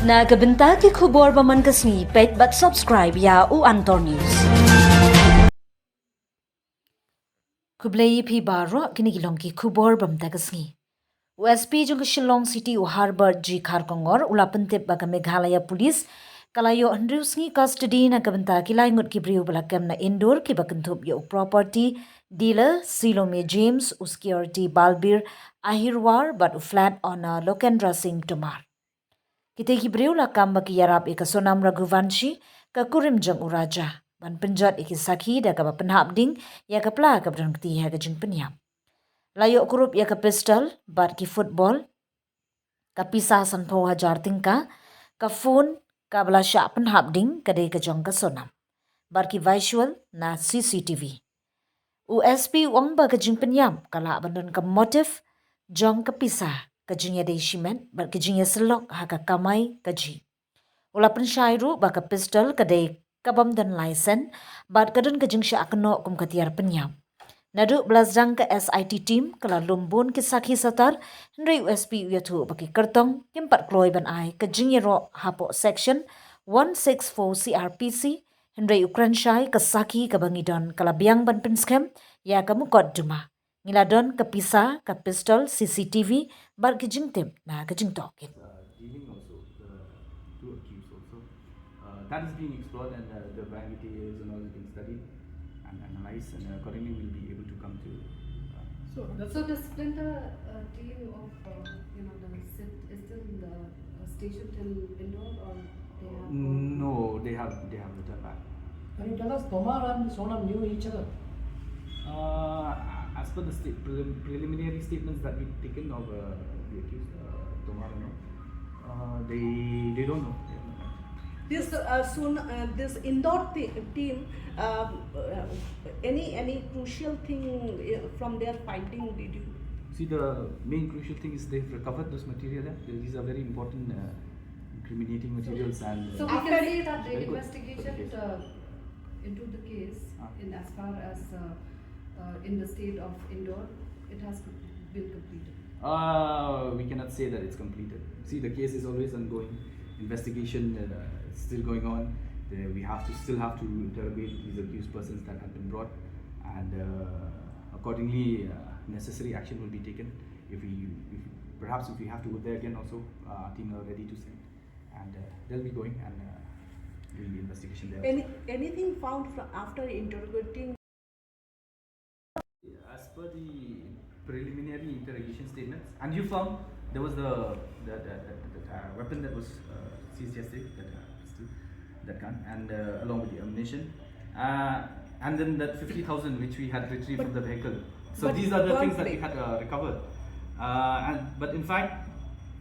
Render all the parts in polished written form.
Nagabenta ki khubor baman kasni pet but subscribe ya u Antor News. Kublai phi baro kini gilong ki khubor bamta kasni. USP jong Shillong City u Harbour G Kharkongor ulapentep baga Meghalaya Police kalayo andrusngi custody na kabenta kilaingut ki briu balakam na indoor ki bakentup yo property dealer Silome James u security Balbir Ahirwar but u flat on Lokendra Singh Tomar. Kita ki briu lakam baki yarap ika Sonam Raghuvanshi ka kurim jang u raja ban penjat iki sakhi da ka penhap ding ya ka pla ka bran kti ha ka jing penyam. Layo kurup ya ka pistol, bat ki football, ka pisah sanpo hajar tingka, ka phone, ka bala sya penhap ding kadai ka jong ka sonam. Bat ki visual na CCTV. USP uang ba ka jing penyam, kala bandon ka motif, jong ka pisah, ka jing ya day shimen, bat ka jing ya selok ha ka kamay ka ji. Ula pensyairu ba ka pistol kadai kabam dan laisen, bat kadun ka jing sya akno kum katiar penyam. Nadu belazang ke SIT team kala lumbun ke sakhi satar Henry USP uyatu baki kertong kimpat kloi ban ai ke jingiro hapo section 164 CRPC Henry Ukranshai ke sakhi ke bangidon kala biang ban pen skhem ya kamu kod duma ngiladon ke pisa ke pistol CCTV bar ke jingtim na ke jingtokin. Dealing also two accused also that is being explored and the bank details and all is being studied and analyzed and accordingly we'll be able to come to So the splinter team of the sit is still the station till indoor or they have no they have returned back. Can you tell us Tomar and Sonam knew each other? As per the preliminary statements that we've taken of the accused Tomar they don't know. This indoor team, any crucial thing from their finding did you? See, the main crucial thing is they've recovered this material. These are very important incriminating materials and. So we can say that the investigation into the case, in as far as in the state of Indore, it has been completed. We cannot say that it's completed. See, the case is always ongoing. Investigation is still going on. We still have to interrogate these accused persons that have been brought, and accordingly, necessary action will be taken. If we have to go there again, also our team are ready to send, and they'll be going and doing the investigation there. Anything found after interrogating? As per the preliminary interrogation statements, and you found there was the weapon that was seized yesterday, that gun, and along with the ammunition, and then that 50,000 which we had retrieved from the vehicle. So these are the things that we had recovered. But in fact,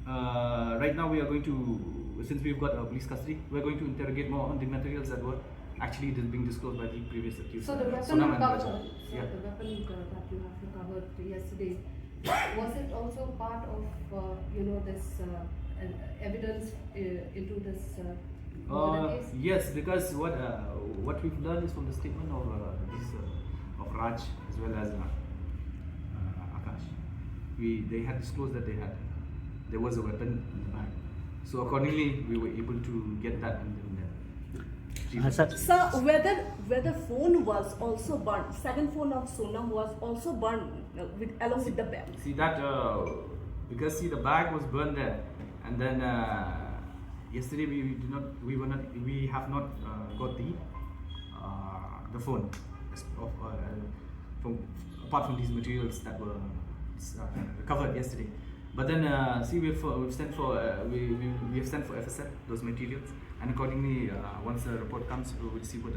right now we are going to, since we've got police custody, we are going to interrogate more on the materials that were actually being disclosed by the previous accused. So the weapon Sonam and recovered, Raja. the weapon that you have recovered yesterday, was it also part of this evidence into this murder case? Yes, because what we've learned is from the statement of Raj as well as Akash. They had disclosed that there was a weapon in the bag. So accordingly, we were able to get that in there. So whether phone was also burned, second phone of Sonam was also burned along with the bag. See that because the bag was burned there, and then yesterday we have not got the phone apart from these materials that were recovered yesterday. But then we've sent for we have sent for FSL those materials, and accordingly once the report comes we will see what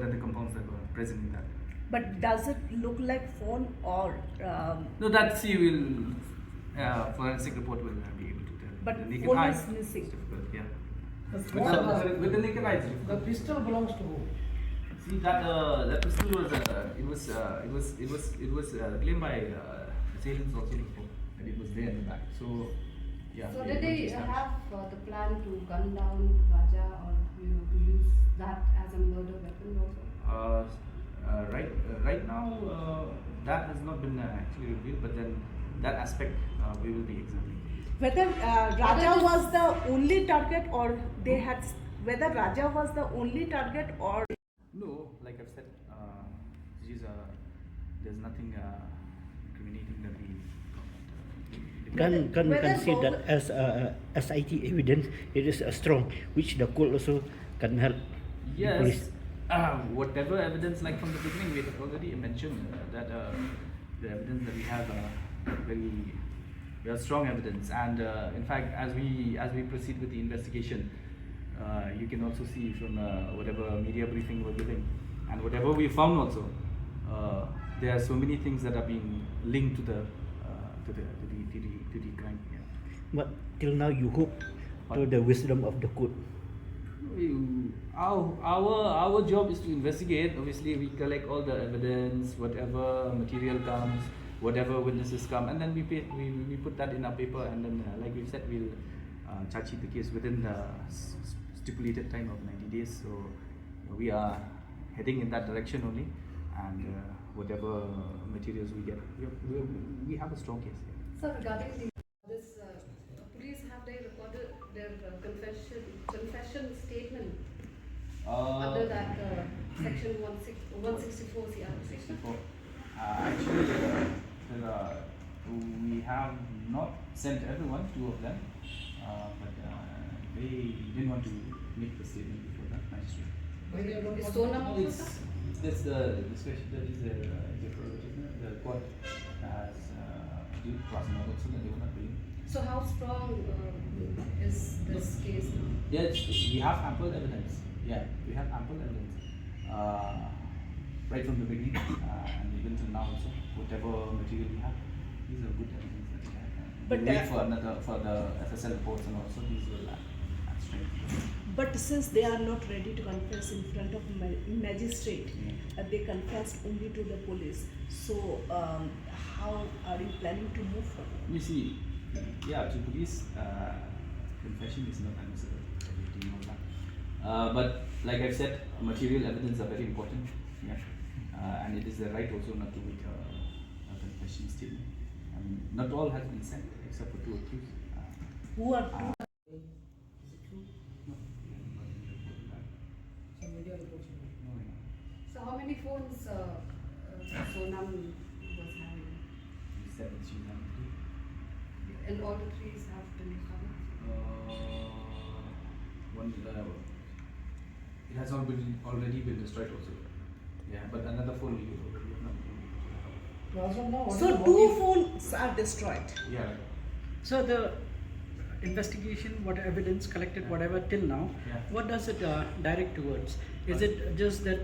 are the compounds that were present in that. But does it look like phone or? No, that will forensic report will be able to tell. But the naked phone eye is missing. difficult, yeah. With the naked eye, the pistol belongs to who? see that pistol was claimed by assailants also before, and it was there in the back. So yeah. So did they have the plan to gun down Raja or to use that as a murder weapon also? Right now that has not been actually revealed, but then that aspect we will be examining. Whether Raja was the only target or they had, whether Raja was the only target or. No, like I've said, there's nothing incriminating that we. Can we Whether consider forward- that as SIT evidence, it is strong, which the court also can help the police? Yes, whatever evidence, like from the beginning, we have already mentioned that the evidence that we have very strong evidence, and in fact, as we proceed with the investigation, you can also see from whatever media briefing we're giving, and whatever we found also, there are so many things that are being linked to the crime. Yeah. But till now, you hope to the wisdom of the court. Our job is to investigate. Obviously, we collect all the evidence, whatever material comes, whatever witnesses come, and then we put that in our paper, and then like we said, we'll charge sheet the case within the stipulated time of 90 days. So we are heading in that direction only, and whatever materials we get, we have a strong case. So regarding this, police, have they recorded their confession statement under that section 164 CR? Actually, we have not sent everyone, 2 of them, but they didn't want to make the statement before that magistrate. Is Sonam also, It's sir? this discretion that is their prerogative. The court has due process also that they were not willing. So how strong is this case now? Yeah, we have ample evidence. Yeah, we have ample evidence. Right from the beginning and even till now also, whatever material we have, these are good evidence that we have. But We wait for the FSL reports, and also these will add strength. But since they are not ready to confess in front of magistrate, they confessed only to the police. So how are you planning to move forward? You see, yeah, to police, confession is not admissible. Everything knows that. But like I've said, material evidence are very important. Yeah, and it is the right also not to make a confession statement. I mean, not all has been sent except for 2 accused. Who are No, Some media reports. no, no. So how many phones Sonam was having? You said that she's on And all the 3 have been recovered? one. It has already been destroyed also. Yeah, but another phone we have not been able to recover. As of now, what is so the 2 motive? phones are destroyed. Yeah. So the investigation, what evidence collected, whatever till now, Yeah. what does it direct towards? Is it just that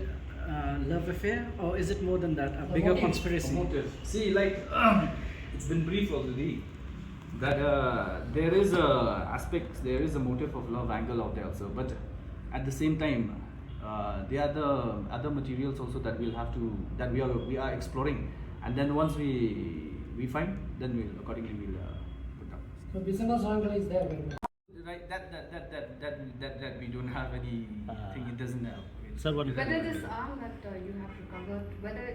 love affair, or is it more than that, a The bigger motive. conspiracy? Motive. See, like it's been brief already that there is a aspect, there is a motive of love angle out there also, but at the same time, there are the other materials also that we'll have to we are exploring, and then once we find, then we'll accordingly put up. The business angle is there very much. Right, that we don't have anything. It doesn't. Sir, one Whether this arm that you have recovered, whether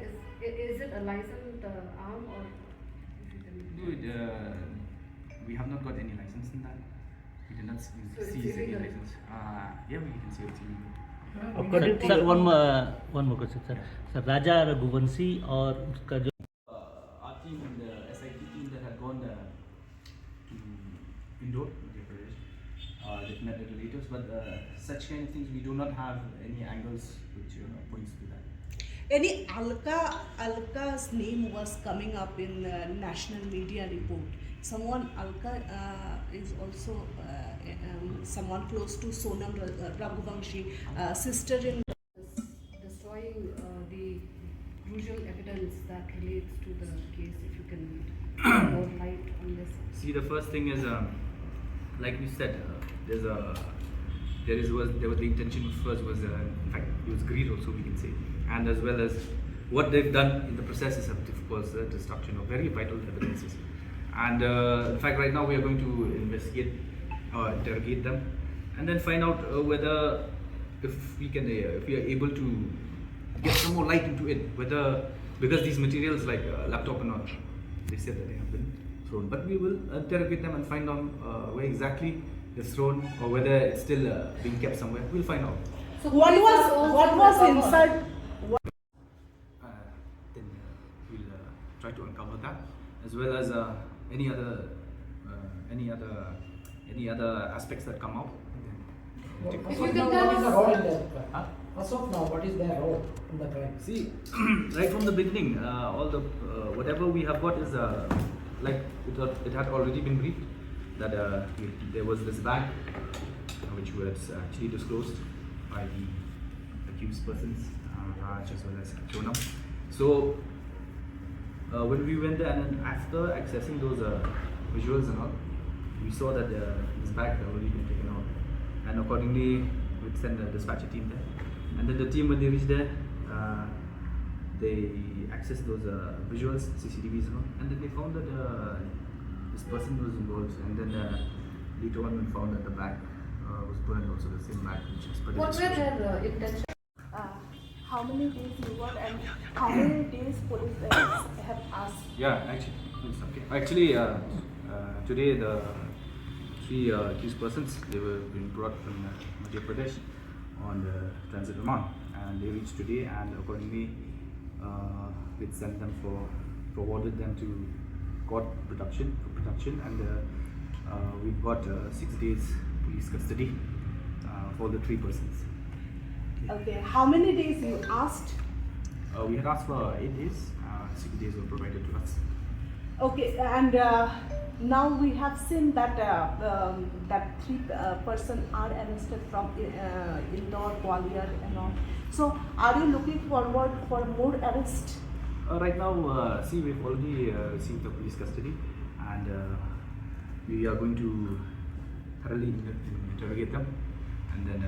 is it a licensed arm or is it Dude, we have not got any license in that. We did not So it's seize any illegal? license. Yeah, we can say it's illegal. According to sir, one more question, sir. Sir, Raja Raghuvanshi और उसका जो Our team, the SIT team that had gone to Indore, Madhya Pradesh, they've met the regulators, but such kind of things we do not have any angles which points to that. Any Alka's name was coming up in national media report. Someone Alka is also someone close to Sonam Raghuvanshi, sister in. destroying the usual evidence that relates to the case? If you can shed more light on this. See, the first thing is, like we said, there was the intention first was in fact it was greed also, we can say, and as well as what they've done in the process is of course destruction of very vital evidences, and in fact right now we are going to investigate or interrogate them, and then find out whether if we are able to get some more light into it, whether because these materials like laptop and all, they said that they have been thrown. But we will interrogate them and find out where exactly it's thrown, or whether it's still being kept somewhere. We'll find out. So What police was are also what was undercover. inside? Then we'll try to uncover that, as well as any other aspects that come out. As If of you now, can tell what is the us- role in that crime? Huh? As of now, what is their role in the crime? See, right from the beginning, all the whatever we have got is like it had already been briefed that there was this bag which was actually disclosed by the accused persons, Raj as well as Sonam. So when we went there, and then after accessing those visuals and all, we saw that this bag had already been taken out, and accordingly we sent the dispatcher team there. And then the team, when they reached there, they accessed those visuals, CCTVs and all, and then they found that this person was involved. And then later on we found that the bag was burned, also the same bag which is put in What were description. their intentions? How many days you got and how many days police have asked? Yeah, actually, it's okay. Actually, today the three accused persons, they were being brought from Madhya Pradesh on the transit remand, and they reached today, and accordingly we sent them forwarded them to court for production, and we've got 6 days police custody for the 3 persons. Okay, how many days you asked? We had asked for 8 days, 6 days were provided to us. Okay, and now we have seen that that 3 person are arrested from Indore, Gwalior, and all. So, are you looking forward for more arrest? Right now, see, we've already received the police custody, and we are going to thoroughly interrogate them, and then